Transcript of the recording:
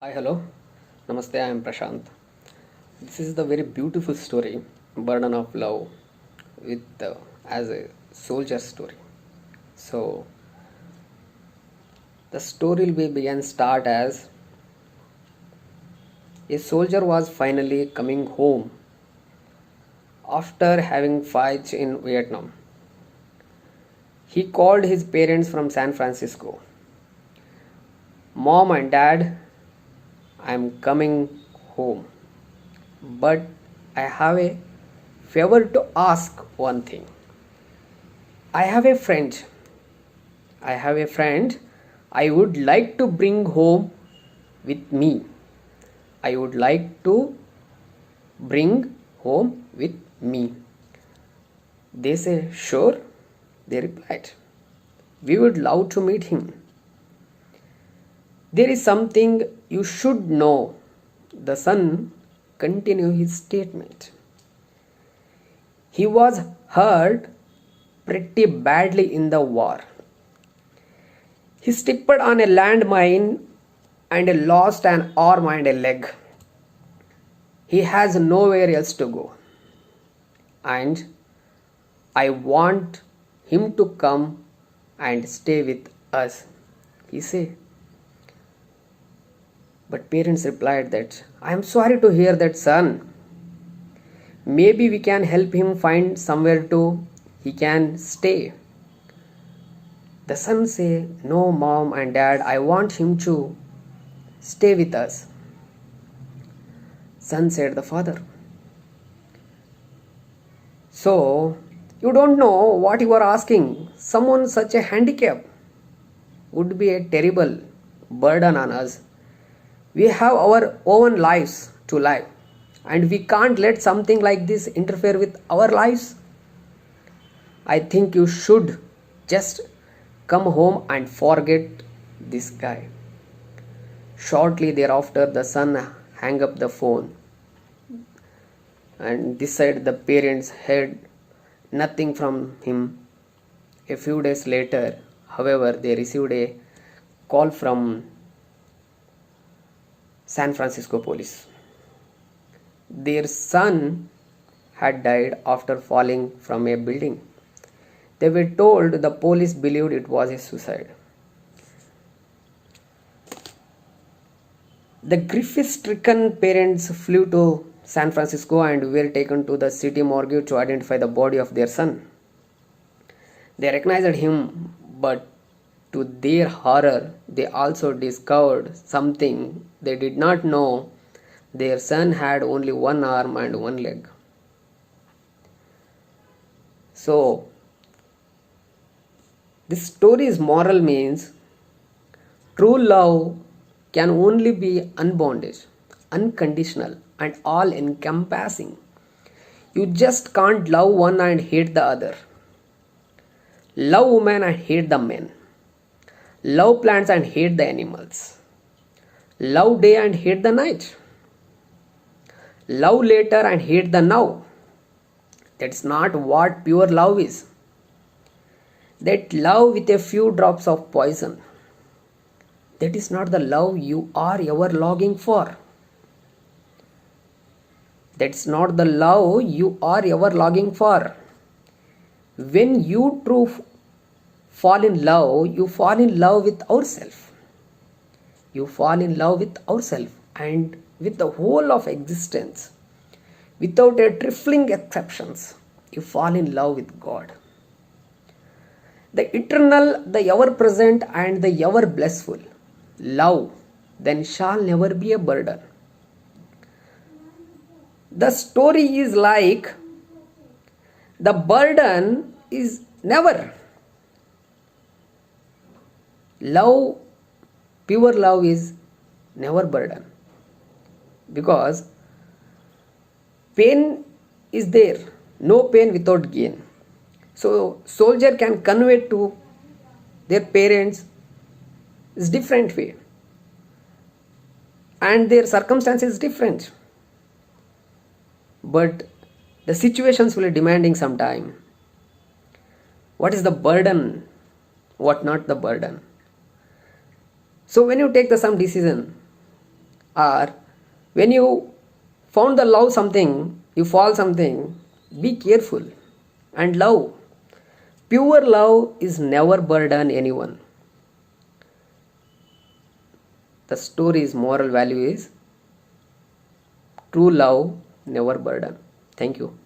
Hi, hello. Namaste, I am Prashant. This is the very beautiful story, Burden of Love, with as a soldier story. So, the story will begin start as a soldier was finally coming home after having fights in Vietnam. He called his parents from San Francisco. Mom and dad, I am coming home, but I have a favor to ask one thing. I have a friend. I have a friend I would like to bring home with me. I would like to bring home with me. They say, sure. They replied, we would love to meet him. There is something you should know. The son continued his statement. He was hurt pretty badly in the war. He stepped on a landmine and lost an arm and a leg. He has nowhere else to go. And I want him to come and stay with us, he said. But parents replied that, I am sorry to hear that, son. Maybe we can help him find somewhere to he can stay. The son said, no, mom and dad, I want him to stay with us. Son said the father. So, you don't know what you are asking. Someone such a handicap would be a terrible burden on us. We have our own lives to live, and we can't let something like this interfere with our lives. I think you should just come home and forget this guy. Shortly thereafter, the son hung up the phone, and this side the parents heard nothing from him. A few days later, however, they received a call from San Francisco police. Their son had died after falling from a building. They were told the police believed it was a suicide. The grief-stricken parents flew to San Francisco and were taken to the city morgue to identify the body of their son. They recognized him, but to their horror, they also discovered something they did not know. Their son had only one arm and one leg. So, this story's moral means true love can only be unbounded, unconditional, and all encompassing. You just can't love one and hate the other. Love women and hate the men. Love plants and hate the animals. Love day and hate the night. Love later and hate the now. That's not what pure love is. That love with a few drops of poison. That is not the love you are ever longing for. That's not the love you are ever longing for. When you true fall in love, you fall in love with ourselves. You fall in love with ourselves and with the whole of existence. Without a trifling exceptions, you fall in love with God. The eternal, the ever present, and the ever blissful. Love then shall never be a burden. The story is like the burden is never. Love, pure love is never burden, because pain is there, no pain without gain. So soldier can convey to their parents is different way, and their circumstances is different, but the situations will be demanding some time. What is the burden, what not the burden? So when you take some decision, Or when you found the love something, you fall something, be careful and love. Pure love is never burden anyone. The story's moral value is true love never burden. Thank you.